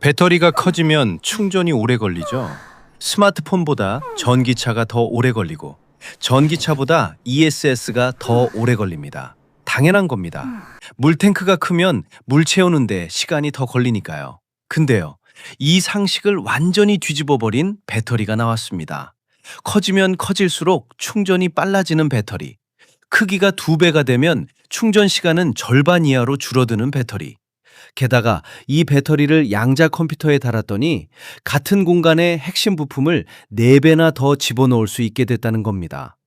배터리가 커지면 충전이 오래 걸리죠. 스마트폰보다 전기차가 더 오래 걸리고 전기차보다 ESS가 더 오래 걸립니다. 당연한 겁니다. 물탱크가 크면 물 채우는데 시간이 더 걸리니까요. 근데요, 이 상식을 완전히 뒤집어 버린 배터리가 나왔습니다. 커지면 커질수록 충전이 빨라지는 배터리. 크기가 2배가 되면 충전 시간은 절반 이하로 줄어드는 배터리. 게다가 이 배터리를 양자 컴퓨터에 달았더니 같은 공간에 핵심 부품을 4배나 더 집어넣을 수 있게 됐다는 겁니다.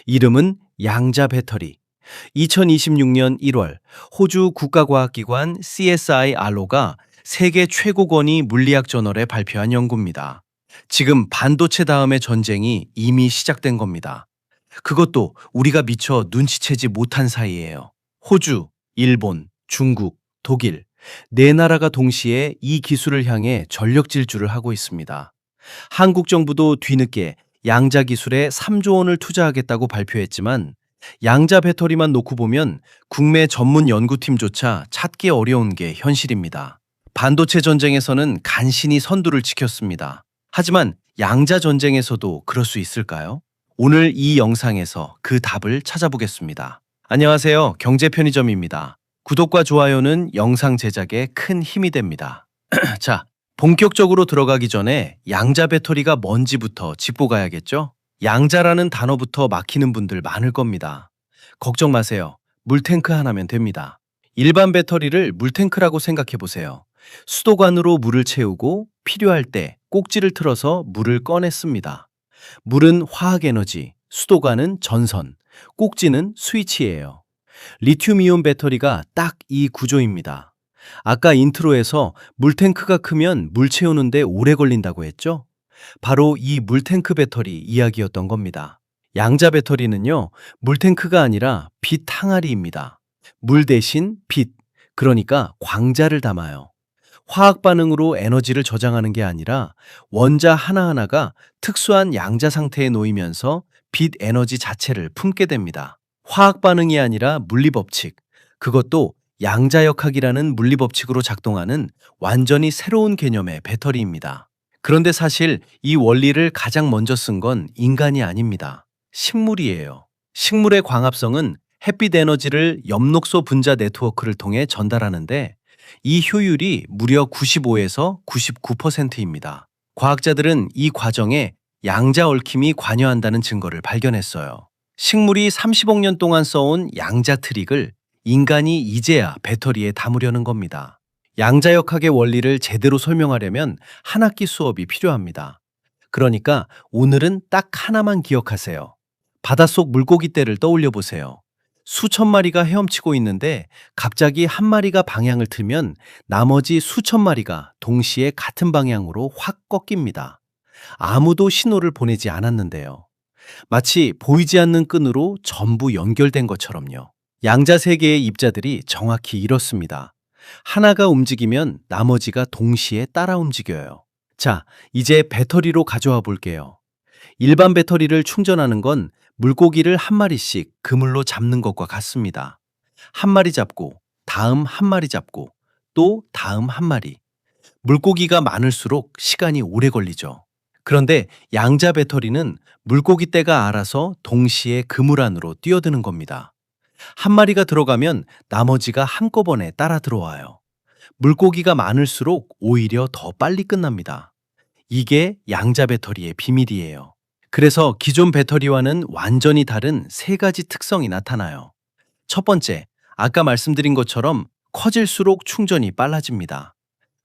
이름은 양자 배터리. 2026년 1월 호주 국가과학기관 CSIRO가 세계 최고 권위 물리학 저널에 발표한 연구입니다. 지금 반도체 다음의 전쟁이 이미 시작된 겁니다. 그것도 우리가 미처 눈치채지 못한 사이에요. 호주, 일본, 중국, 독일, 4나라가 동시에 이 기술을 향해 전력 질주를 하고 있습니다. 한국 정부도 뒤늦게 양자 기술에 3조 원을 투자하겠다고 발표했지만 양자 배터리만 놓고 보면 국내 전문 연구팀조차 찾기 어려운 게 현실입니다. 반도체 전쟁에서는 간신히 선두를 지켰습니다. 하지만 양자 전쟁에서도 그럴 수 있을까요? 오늘 이 영상에서 그 답을 찾아보겠습니다. 안녕하세요. 경제편의점입니다. 구독과 좋아요는 영상 제작에 큰 힘이 됩니다. 자, 본격적으로 들어가기 전에 양자 배터리가 뭔지부터 짚고 가야겠죠? 양자라는 단어부터 막히는 분들 많을 겁니다. 걱정 마세요. 물탱크 하나면 됩니다. 일반 배터리를 물탱크라고 생각해 보세요. 수도관으로 물을 채우고 필요할 때 꼭지를 틀어서 물을 꺼냈습니다. 물은 화학에너지, 수도관은 전선, 꼭지는 스위치예요. 리튬이온 배터리가 딱 이 구조입니다. 아까 인트로에서 물탱크가 크면 물 채우는데 오래 걸린다고 했죠? 바로 이 물탱크 배터리 이야기였던 겁니다. 양자 배터리는요, 물탱크가 아니라 빛 항아리입니다. 물 대신 빛, 그러니까 광자를 담아요. 화학 반응으로 에너지를 저장하는 게 아니라 원자 하나하나가 특수한 양자 상태에 놓이면서 빛 에너지 자체를 품게 됩니다. 화학 반응이 아니라 물리법칙, 그것도 양자역학이라는 물리법칙으로 작동하는 완전히 새로운 개념의 배터리입니다. 그런데 사실 이 원리를 가장 먼저 쓴 건 인간이 아닙니다. 식물이에요. 식물의 광합성은 햇빛 에너지를 엽록소 분자 네트워크를 통해 전달하는데 이 효율이 무려 95에서 99%입니다. 과학자들은 이 과정에 양자 얽힘이 관여한다는 증거를 발견했어요. 식물이 30억 년 동안 써온 양자 트릭을 인간이 이제야 배터리에 담으려는 겁니다. 양자역학의 원리를 제대로 설명하려면 한 학기 수업이 필요합니다. 그러니까 오늘은 딱 하나만 기억하세요. 바닷속 물고기 떼를 떠올려 보세요. 수천 마리가 헤엄치고 있는데 갑자기 한 마리가 방향을 틀면 나머지 수천 마리가 동시에 같은 방향으로 확 꺾입니다. 아무도 신호를 보내지 않았는데요. 마치 보이지 않는 끈으로 전부 연결된 것처럼요. 양자 세계의 입자들이 정확히 이렇습니다. 하나가 움직이면 나머지가 동시에 따라 움직여요. 자, 이제 배터리로 가져와 볼게요. 일반 배터리를 충전하는 건 물고기를 한 마리씩 그물로 잡는 것과 같습니다. 한 마리 잡고, 다음 한 마리 잡고, 또 다음 한 마리. 물고기가 많을수록 시간이 오래 걸리죠. 그런데 양자 배터리는 물고기 떼가 알아서 동시에 그물 안으로 뛰어드는 겁니다. 한 마리가 들어가면 나머지가 한꺼번에 따라 들어와요. 물고기가 많을수록 오히려 더 빨리 끝납니다. 이게 양자 배터리의 비밀이에요. 그래서 기존 배터리와는 완전히 다른 3가지 특성이 나타나요. 첫 번째, 아까 말씀드린 것처럼 커질수록 충전이 빨라집니다.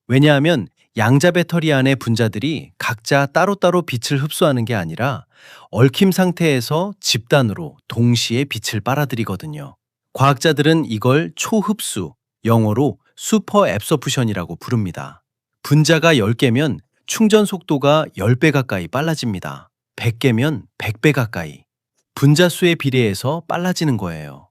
왜냐하면 양자 배터리 안의 분자들이 각자 따로따로 빛을 흡수하는 게 아니라 얽힘 상태에서 집단으로 동시에 빛을 빨아들이거든요. 과학자들은 이걸 초흡수, 영어로 슈퍼 앱소프션이라고 부릅니다. 분자가 10개면 충전 속도가 10배 가까이 빨라집니다. 100개면 100배 가까이. 분자 수에 비례해서 빨라지는 거예요.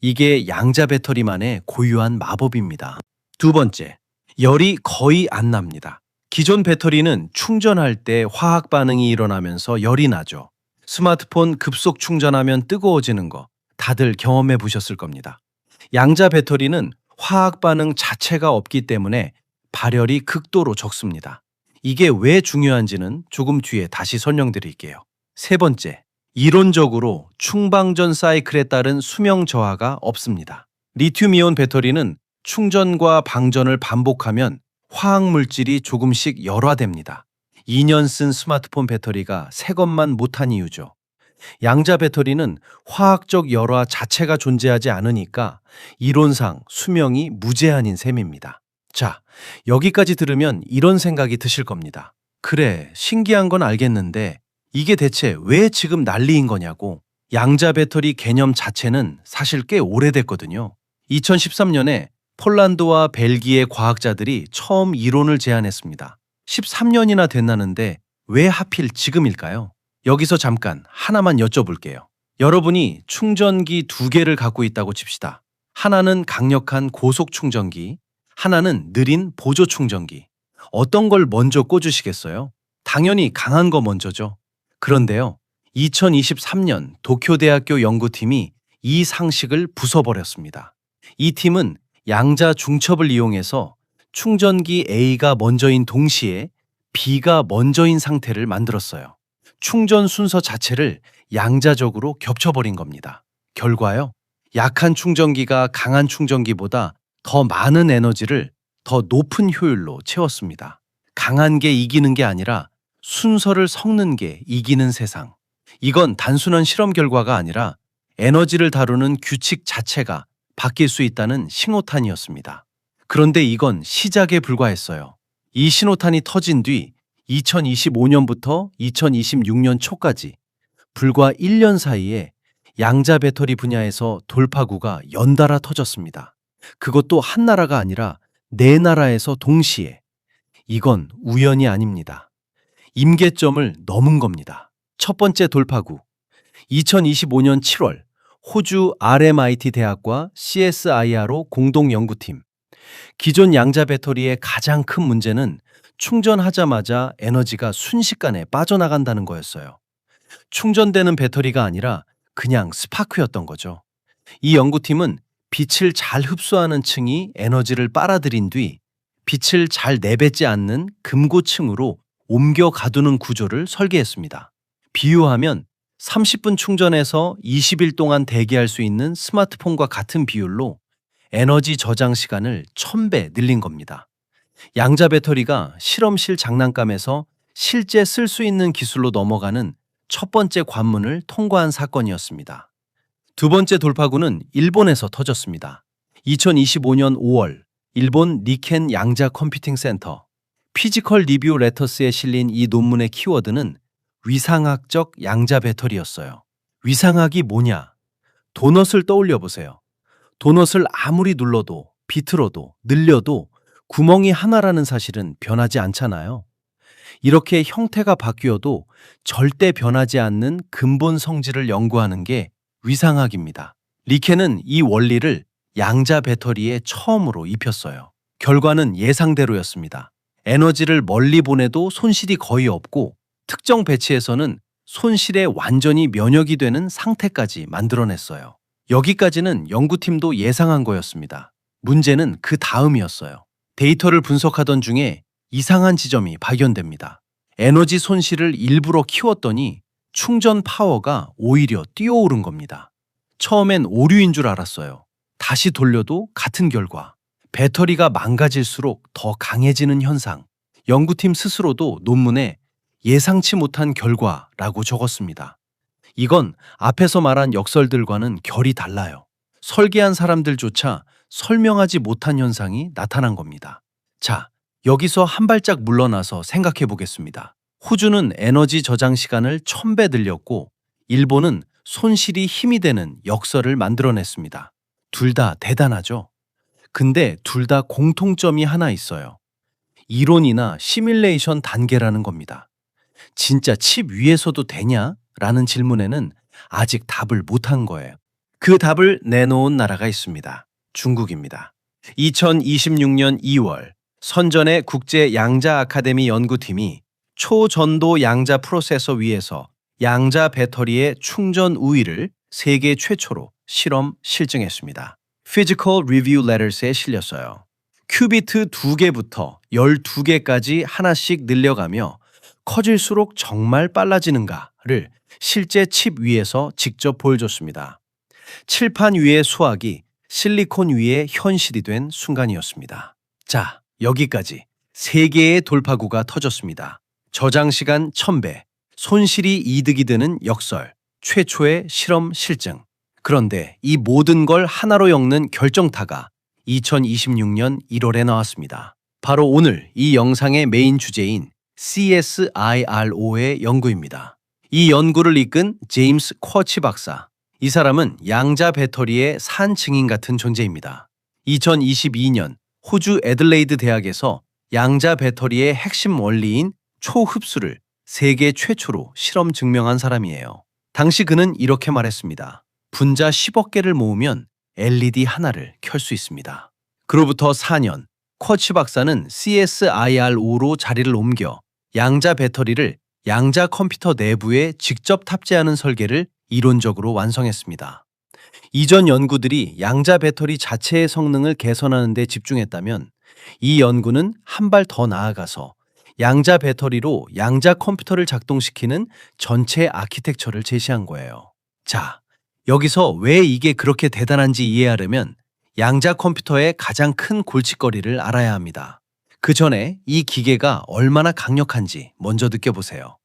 이게 양자 배터리만의 고유한 마법입니다. 두 번째, 열이 거의 안 납니다. 기존 배터리는 충전할 때 화학 반응이 일어나면서 열이 나죠. 스마트폰 급속 충전하면 뜨거워지는 거 다들 경험해 보셨을 겁니다. 양자 배터리는 화학 반응 자체가 없기 때문에 발열이 극도로 적습니다. 이게 왜 중요한지는 조금 뒤에 다시 설명드릴게요. 세 번째, 이론적으로 충방전 사이클에 따른 수명 저하가 없습니다. 리튬이온 배터리는 충전과 방전을 반복하면 화학 물질이 조금씩 열화됩니다. 2년 쓴 스마트폰 배터리가 새 것만 못한 이유죠. 양자 배터리는 화학적 열화 자체가 존재하지 않으니까 이론상 수명이 무제한인 셈입니다. 자, 여기까지 들으면 이런 생각이 드실 겁니다. 그래, 신기한 건 알겠는데 이게 대체 왜 지금 난리인 거냐고. 양자 배터리 개념 자체는 사실 꽤 오래됐거든요. 2013년에 폴란드와 벨기에 과학자들이 처음 이론을 제안했습니다. 13년이나 됐나는데 왜 하필 지금일까요? 여기서 잠깐 하나만 여쭤볼게요. 여러분이 충전기 두 개를 갖고 있다고 칩시다. 하나는 강력한 고속 충전기, 하나는 느린 보조 충전기. 어떤 걸 먼저 꽂으시겠어요? 당연히 강한 거 먼저죠. 그런데요, 2023년 도쿄대학교 연구팀이 이 상식을 부숴버렸습니다. 이 팀은 양자 중첩을 이용해서 충전기 A가 먼저인 동시에 B가 먼저인 상태를 만들었어요. 충전 순서 자체를 양자적으로 겹쳐버린 겁니다. 결과요, 약한 충전기가 강한 충전기보다 더 많은 에너지를 더 높은 효율로 채웠습니다. 강한 게 이기는 게 아니라 순서를 섞는 게 이기는 세상. 이건 단순한 실험 결과가 아니라 에너지를 다루는 규칙 자체가 바뀔 수 있다는 신호탄이었습니다. 그런데 이건 시작에 불과했어요. 이 신호탄이 터진 뒤 2025년부터 2026년 초까지 불과 1년 사이에 양자 배터리 분야에서 돌파구가 연달아 터졌습니다. 그것도 한 나라가 아니라 네 나라에서 동시에. 이건 우연이 아닙니다. 임계점을 넘은 겁니다. 첫 번째 돌파구. 2025년 7월 호주 RMIT 대학과 CSIRO 공동연구팀. 기존 양자 배터리의 가장 큰 문제는 충전하자마자 에너지가 순식간에 빠져나간다는 거였어요. 충전되는 배터리가 아니라 그냥 스파크였던 거죠. 이 연구팀은 빛을 잘 흡수하는 층이 에너지를 빨아들인 뒤 빛을 잘 내뱉지 않는 금고층으로 옮겨 가두는 구조를 설계했습니다. 비유하면 30분 충전해서 20일 동안 대기할 수 있는 스마트폰과 같은 비율로 에너지 저장 시간을 1000배 늘린 겁니다. 양자 배터리가 실험실 장난감에서 실제 쓸 수 있는 기술로 넘어가는 첫 번째 관문을 통과한 사건이었습니다. 두 번째 돌파구는 일본에서 터졌습니다. 2025년 5월 일본 니켄 양자 컴퓨팅 센터 피지컬 리뷰 레터스에 실린 이 논문의 키워드는 위상학적 양자 배터리였어요. 위상학이 뭐냐? 도넛을 떠올려 보세요. 도넛을 아무리 눌러도 비틀어도 늘려도 구멍이 하나라는 사실은 변하지 않잖아요. 이렇게 형태가 바뀌어도 절대 변하지 않는 근본 성질을 연구하는 게 위상학입니다. 리켄은 이 원리를 양자 배터리에 처음으로 입혔어요. 결과는 예상대로였습니다. 에너지를 멀리 보내도 손실이 거의 없고 특정 배치에서는 손실에 완전히 면역이 되는 상태까지 만들어냈어요. 여기까지는 연구팀도 예상한 거였습니다. 문제는 그 다음이었어요. 데이터를 분석하던 중에 이상한 지점이 발견됩니다. 에너지 손실을 일부러 키웠더니 충전 파워가 오히려 뛰어오른 겁니다. 처음엔 오류인 줄 알았어요. 다시 돌려도 같은 결과. 배터리가 망가질수록 더 강해지는 현상. 연구팀 스스로도 논문에 예상치 못한 결과라고 적었습니다. 이건 앞에서 말한 역설들과는 결이 달라요. 설계한 사람들조차 설명하지 못한 현상이 나타난 겁니다. 자, 여기서 한 발짝 물러나서 생각해 보겠습니다. 호주는 에너지 저장 시간을 1000배 늘렸고 일본은 손실이 힘이 되는 역설을 만들어냈습니다. 둘 다 대단하죠? 근데 둘 다 공통점이 하나 있어요. 이론이나 시뮬레이션 단계라는 겁니다. 진짜 칩 위에서도 되냐? 라는 질문에는 아직 답을 못한 거예요. 그 답을 내놓은 나라가 있습니다. 중국입니다. 2026년 2월 선전의 국제 양자 아카데미 연구팀이 초전도 양자 프로세서 위에서 양자 배터리의 충전 우위를 세계 최초로 실험 실증했습니다. Physical Review Letters에 실렸어요. 큐비트 2개부터 12개까지 하나씩 늘려가며 커질수록 정말 빨라지는가를 실제 칩 위에서 직접 보여줬습니다. 칠판 위의 수학이 실리콘 위에 현실이 된 순간이었습니다. 자, 여기까지 3개의 돌파구가 터졌습니다. 저장 시간 1000배, 손실이 이득이 되는 역설, 최초의 실험 실증. 그런데 이 모든 걸 하나로 엮는 결정타가 2026년 1월에 나왔습니다. 바로 오늘 이 영상의 메인 주제인 CSIRO의 연구입니다. 이 연구를 이끈 제임스 쿼치 박사. 이 사람은 양자 배터리의 산 증인 같은 존재입니다. 2022년 호주 애들레이드 대학에서 양자 배터리의 핵심 원리인 초흡수를 세계 최초로 실험 증명한 사람이에요. 당시 그는 이렇게 말했습니다. 분자 10억 개를 모으면 LED 하나를 켤 수 있습니다. 그로부터 4년, 쿼치 박사는 CSIRO로 자리를 옮겨 양자 배터리를 양자 컴퓨터 내부에 직접 탑재하는 설계를 이론적으로 완성했습니다. 이전 연구들이 양자 배터리 자체의 성능을 개선하는 데 집중했다면 이 연구는 한 발 더 나아가서 양자 배터리로 양자 컴퓨터를 작동시키는 전체 아키텍처를 제시한 거예요. 자, 여기서 왜 이게 그렇게 대단한지 이해하려면 양자 컴퓨터의 가장 큰 골칫거리를 알아야 합니다. 그 전에 이 기계가 얼마나 강력한지 먼저 느껴보세요.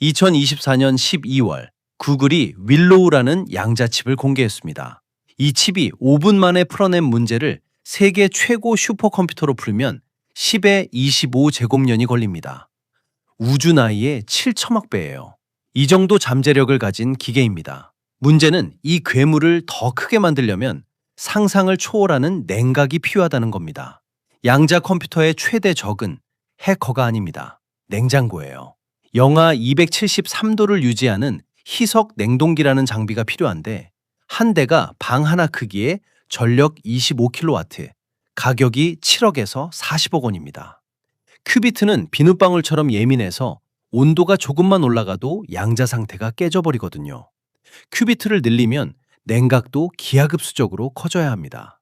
2024년 12월 구글이 윌로우라는 양자칩을 공개했습니다. 이 칩이 5분 만에 풀어낸 문제를 세계 최고 슈퍼컴퓨터로 풀면 10의 25제곱년이 걸립니다. 우주 나이의 7천억 배예요. 이 정도 잠재력을 가진 기계입니다. 문제는 이 괴물을 더 크게 만들려면 상상을 초월하는 냉각이 필요하다는 겁니다. 양자 컴퓨터의 최대 적은 해커가 아닙니다. 냉장고예요. 영하 273도를 유지하는 희석 냉동기라는 장비가 필요한데 한 대가 방 하나 크기에 전력 25kW, 가격이 7억에서 40억 원입니다. 큐비트는 비눗방울처럼 예민해서 온도가 조금만 올라가도 양자 상태가 깨져버리거든요. 큐비트를 늘리면 냉각도 기하급수적으로 커져야 합니다.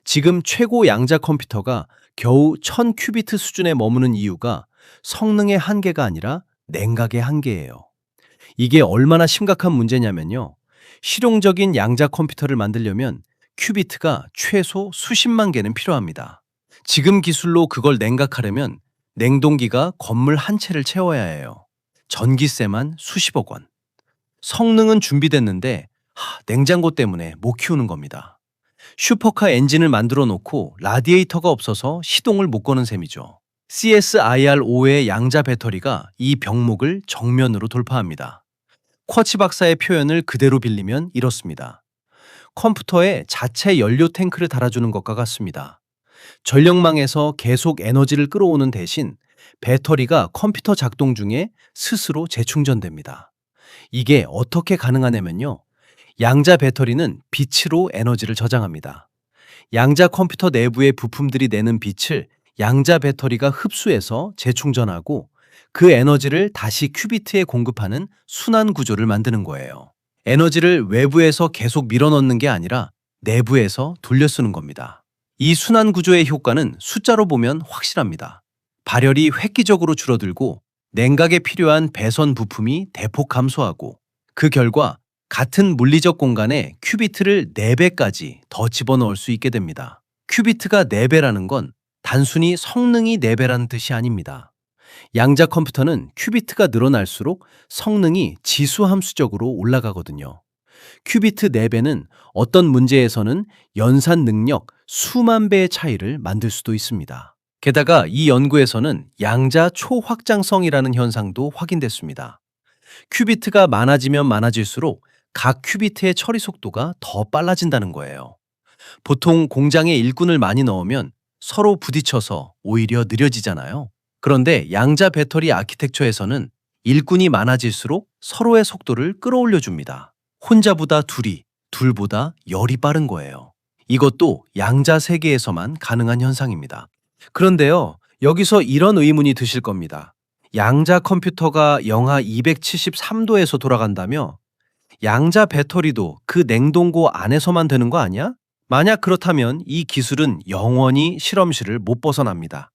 지금 최고 양자 컴퓨터가 겨우 1000큐비트 수준에 머무는 이유가 성능의 한계가 아니라 냉각의 한계예요. 이게 얼마나 심각한 문제냐면요. 실용적인 양자 컴퓨터를 만들려면 큐비트가 최소 수십만 개는 필요합니다. 지금 기술로 그걸 냉각하려면 냉동기가 건물 한 채를 채워야 해요. 전기세만 수십억 원. 성능은 준비됐는데 냉장고 때문에 못 키우는 겁니다. 슈퍼카 엔진을 만들어 놓고 라디에이터가 없어서 시동을 못 거는 셈이죠. CSIRO의 양자 배터리가 이 병목을 정면으로 돌파합니다. 쿼치 박사의 표현을 그대로 빌리면 이렇습니다. 컴퓨터에 자체 연료 탱크를 달아주는 것과 같습니다. 전력망에서 계속 에너지를 끌어오는 대신 배터리가 컴퓨터 작동 중에 스스로 재충전됩니다. 이게 어떻게 가능하냐면요. 양자 배터리는 빛으로 에너지를 저장합니다. 양자 컴퓨터 내부의 부품들이 내는 빛을 양자 배터리가 흡수해서 재충전하고 그 에너지를 다시 큐비트에 공급하는 순환 구조를 만드는 거예요. 에너지를 외부에서 계속 밀어넣는 게 아니라 내부에서 돌려 쓰는 겁니다. 이 순환 구조의 효과는 숫자로 보면 확실합니다. 발열이 획기적으로 줄어들고 냉각에 필요한 배선 부품이 대폭 감소하고 그 결과 같은 물리적 공간에 큐비트를 4배까지 더 집어넣을 수 있게 됩니다. 큐비트가 4배라는 건 단순히 성능이 4배라는 뜻이 아닙니다. 양자 컴퓨터는 큐비트가 늘어날수록 성능이 지수함수적으로 올라가거든요. 큐비트 4배는 어떤 문제에서는 연산 능력 수만 배의 차이를 만들 수도 있습니다. 게다가 이 연구에서는 양자 초확장성이라는 현상도 확인됐습니다. 큐비트가 많아지면 많아질수록 각 큐비트의 처리 속도가 더 빨라진다는 거예요. 보통 공장에 일꾼을 많이 넣으면 서로 부딪혀서 오히려 느려지잖아요. 그런데 양자 배터리 아키텍처에서는 일꾼이 많아질수록 서로의 속도를 끌어올려 줍니다. 혼자보다 둘이, 둘보다 열이 빠른 거예요. 이것도 양자 세계에서만 가능한 현상입니다. 그런데요, 여기서 이런 의문이 드실 겁니다. 양자 컴퓨터가 영하 273도에서 돌아간다며 양자 배터리도 그 냉동고 안에서만 되는 거 아니야? 만약 그렇다면 이 기술은 영원히 실험실을 못 벗어납니다.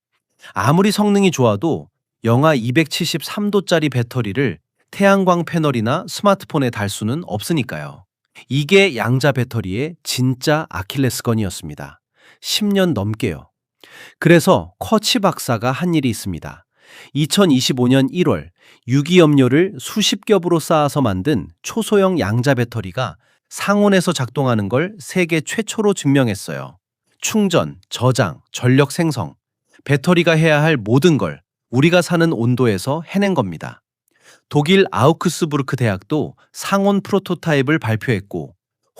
아무리 성능이 좋아도 영하 273도짜리 배터리를 태양광 패널이나 스마트폰에 달 수는 없으니까요. 이게 양자 배터리의 진짜 아킬레스건이었습니다. 10년 넘게요. 그래서 커치 박사가 한 일이 있습니다. 2025년 1월 유기염료를 수십 겹으로 쌓아서 만든 초소형 양자 배터리가 상온에서 작동하는 걸 세계 최초로 증명했어요. 충전, 저장, 전력 생성, 배터리가 해야 할 모든 걸 우리가 사는 온도에서 해낸 겁니다. 독일 아우크스부르크 대학도 상온 프로토타입을 발표했고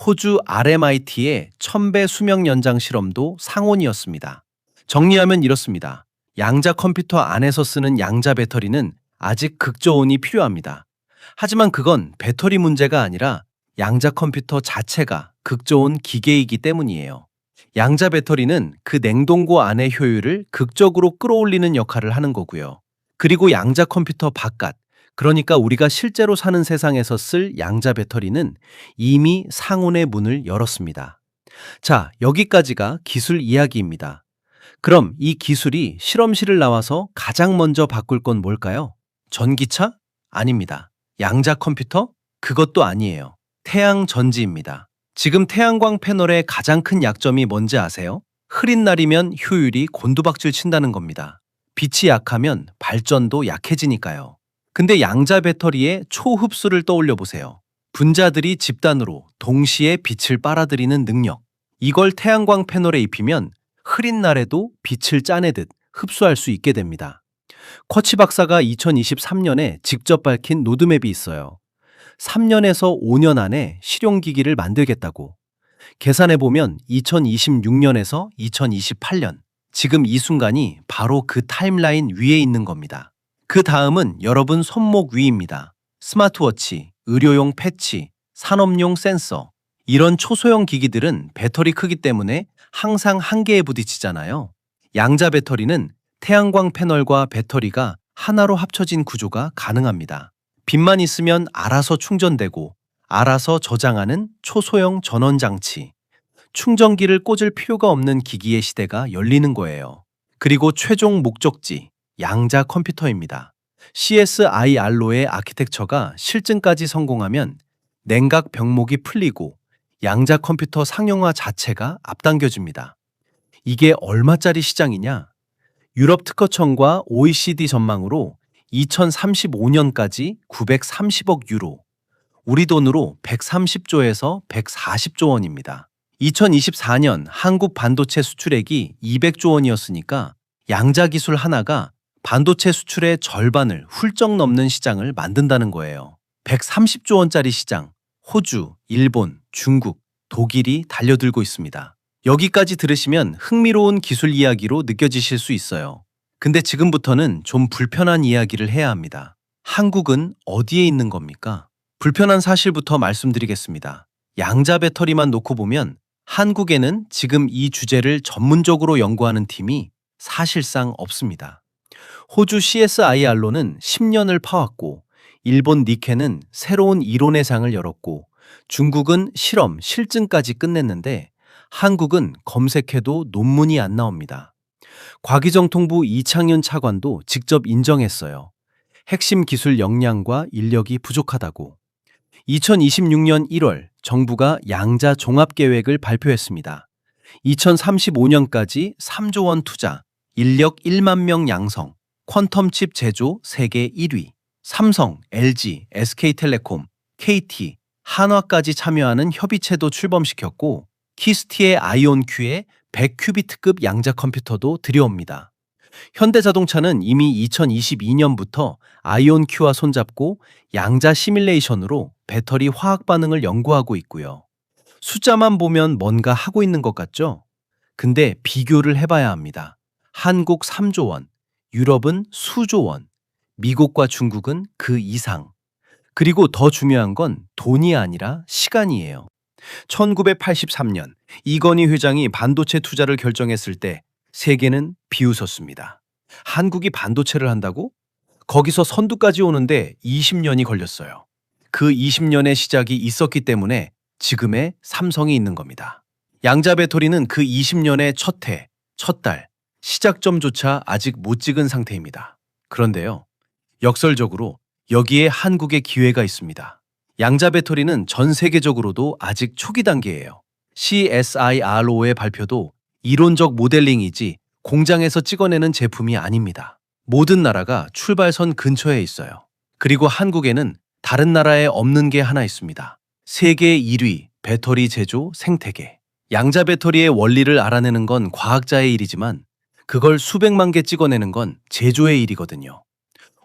호주 RMIT의 1000배 수명 연장 실험도 상온이었습니다. 정리하면 이렇습니다. 양자 컴퓨터 안에서 쓰는 양자 배터리는 아직 극저온이 필요합니다. 하지만 그건 배터리 문제가 아니라 양자 컴퓨터 자체가 극저온 기계이기 때문이에요. 양자 배터리는 그 냉동고 안의 효율을 극적으로 끌어올리는 역할을 하는 거고요. 그리고 양자 컴퓨터 바깥, 그러니까 우리가 실제로 사는 세상에서 쓸 양자 배터리는 이미 상온의 문을 열었습니다. 자, 여기까지가 기술 이야기입니다. 그럼 이 기술이 실험실을 나와서 가장 먼저 바꿀 건 뭘까요? 전기차? 아닙니다. 양자 컴퓨터? 그것도 아니에요. 태양 전지입니다. 지금 태양광 패널의 가장 큰 약점이 뭔지 아세요? 흐린 날이면 효율이 곤두박질 친다는 겁니다. 빛이 약하면 발전도 약해지니까요. 근데 양자 배터리의 초흡수를 떠올려 보세요. 분자들이 집단으로 동시에 빛을 빨아들이는 능력. 이걸 태양광 패널에 입히면 흐린 날에도 빛을 짜내듯 흡수할 수 있게 됩니다. 커치 박사가 2023년에 직접 밝힌 로드맵이 있어요. 3년에서 5년 안에 실용기기를 만들겠다고. 계산해보면 2026년에서 2028년, 지금 이 순간이 바로 그 타임라인 위에 있는 겁니다. 그 다음은 여러분 손목 위입니다. 스마트워치, 의료용 패치, 산업용 센서. 이런 초소형 기기들은 배터리 크기 때문에 항상 한계에 부딪히잖아요. 양자 배터리는 태양광 패널과 배터리가 하나로 합쳐진 구조가 가능합니다. 빛만 있으면 알아서 충전되고 알아서 저장하는 초소형 전원 장치. 충전기를 꽂을 필요가 없는 기기의 시대가 열리는 거예요. 그리고 최종 목적지, 양자 컴퓨터입니다. CSIR로의 아키텍처가 실증까지 성공하면 냉각 병목이 풀리고 양자 컴퓨터 상용화 자체가 앞당겨집니다. 이게 얼마짜리 시장이냐? 유럽 특허청과 OECD 전망으로 2035년까지 930억 유로, 우리 돈으로 130조에서 140조 원입니다. 2024년 한국 반도체 수출액이 200조 원이었으니까 양자 기술 하나가 반도체 수출의 절반을 훌쩍 넘는 시장을 만든다는 거예요. 130조 원짜리 시장, 호주, 일본, 중국, 독일이 달려들고 있습니다. 여기까지 들으시면 흥미로운 기술 이야기로 느껴지실 수 있어요. 근데 지금부터는 좀 불편한 이야기를 해야 합니다. 한국은 어디에 있는 겁니까? 불편한 사실부터 말씀드리겠습니다. 양자 배터리만 놓고 보면 한국에는 지금 이 주제를 전문적으로 연구하는 팀이 사실상 없습니다. 호주 CSIR로는 10년을 파왔고, 일본 니케는 새로운 이론의 장을 열었고, 중국은 실험, 실증까지 끝냈는데 한국은 검색해도 논문이 안 나옵니다. 과기정통부 이창윤 차관도 직접 인정했어요. 핵심 기술 역량과 인력이 부족하다고. 2026년 1월 정부가 양자 종합계획을 발표했습니다. 2035년까지 3조 원 투자, 인력 1만 명 양성, 퀀텀칩 제조 세계 1위, 삼성, LG, SK텔레콤, KT, 한화까지 참여하는 협의체도 출범시켰고 키스티의 아이온큐에 100큐비트급 양자 컴퓨터도 들여옵니다. 현대자동차는 이미 2022년부터 아이온큐와 손잡고 양자 시뮬레이션으로 배터리 화학 반응을 연구하고 있고요. 숫자만 보면 뭔가 하고 있는 것 같죠? 근데 비교를 해봐야 합니다. 한국 3조 원, 유럽은 수조 원, 미국과 중국은 그 이상. 그리고 더 중요한 건 돈이 아니라 시간이에요. 1983년 이건희 회장이 반도체 투자를 결정했을 때 세계는 비웃었습니다. 한국이 반도체를 한다고? 거기서 선두까지 오는데 20년이 걸렸어요. 그 20년의 시작이 있었기 때문에 지금의 삼성이 있는 겁니다. 양자 배터리는 그 20년의 첫 해, 첫 달, 시작점조차 아직 못 찍은 상태입니다. 그런데요, 역설적으로 여기에 한국의 기회가 있습니다. 양자 배터리는 전 세계적으로도 아직 초기 단계예요. CSIRO의 발표도 이론적 모델링이지 공장에서 찍어내는 제품이 아닙니다. 모든 나라가 출발선 근처에 있어요. 그리고 한국에는 다른 나라에 없는 게 하나 있습니다. 세계 1위 배터리 제조 생태계. 양자 배터리의 원리를 알아내는 건 과학자의 일이지만 그걸 수백만 개 찍어내는 건 제조의 일이거든요.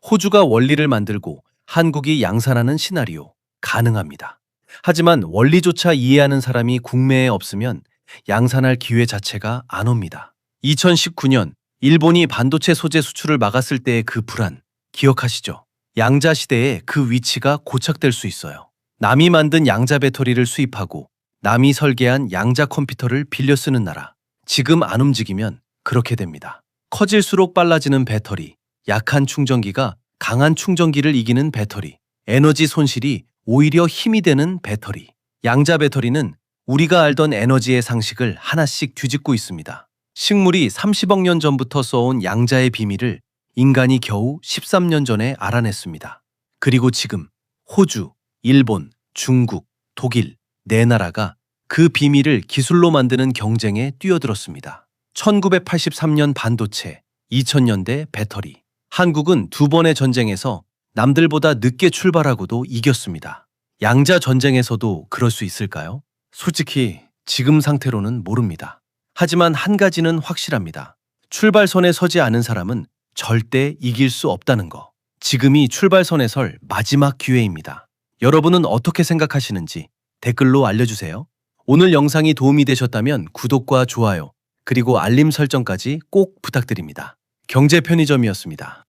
호주가 원리를 만들고 한국이 양산하는 시나리오 가능합니다. 하지만 원리조차 이해하는 사람이 국내에 없으면 양산할 기회 자체가 안 옵니다. 2019년 일본이 반도체 소재 수출을 막았을 때의 그 불안 기억하시죠? 양자 시대에 그 위치가 고착될 수 있어요. 남이 만든 양자 배터리를 수입하고 남이 설계한 양자 컴퓨터를 빌려 쓰는 나라. 지금 안 움직이면 그렇게 됩니다. 커질수록 빨라지는 배터리, 약한 충전기가 강한 충전기를 이기는 배터리, 에너지 손실이 오히려 힘이 되는 배터리. 양자 배터리는 우리가 알던 에너지의 상식을 하나씩 뒤집고 있습니다. 식물이 30억 년 전부터 써온 양자의 비밀을 인간이 겨우 13년 전에 알아냈습니다. 그리고 지금 호주, 일본, 중국, 독일 네 나라가 그 비밀을 기술로 만드는 경쟁에 뛰어들었습니다. 1983년 반도체, 2000년대 배터리. 한국은 두 번의 전쟁에서 남들보다 늦게 출발하고도 이겼습니다. 양자 전쟁에서도 그럴 수 있을까요? 솔직히 지금 상태로는 모릅니다. 하지만 한 가지는 확실합니다. 출발선에 서지 않은 사람은 절대 이길 수 없다는 거. 지금이 출발선에 설 마지막 기회입니다. 여러분은 어떻게 생각하시는지 댓글로 알려주세요. 오늘 영상이 도움이 되셨다면 구독과 좋아요, 그리고 알림 설정까지 꼭 부탁드립니다. 경제편의점이었습니다.